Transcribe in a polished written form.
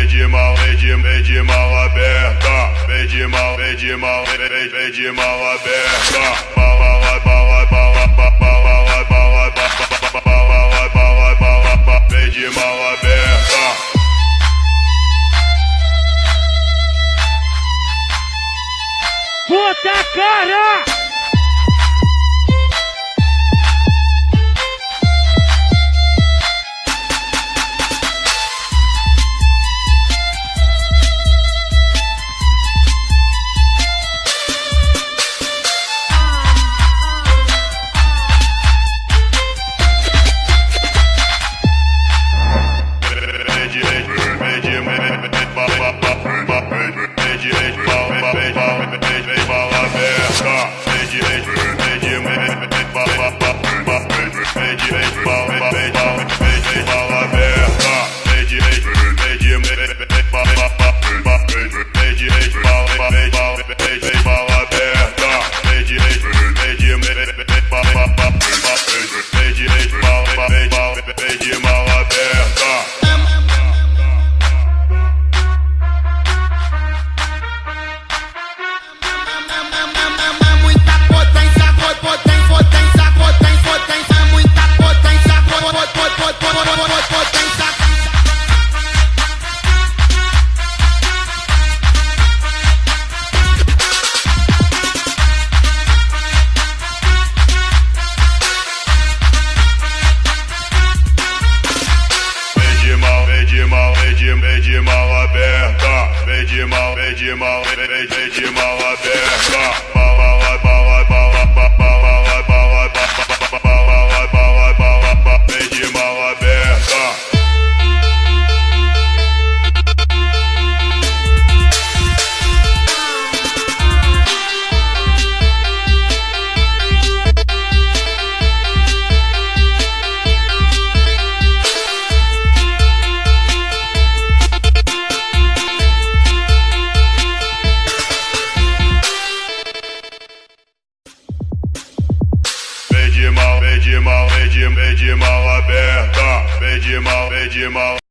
de mal aberta, vem de mal, vem de mal, vem de mal aberta. Vem de mal aberta. Puta cara! Vem de mal aberta, vem de mal, vem de mal, vem de mal aberta. Vem de mal aberta. Vem de mal, vem de mal, vem de mal aberta, vem de mal, vem de mal.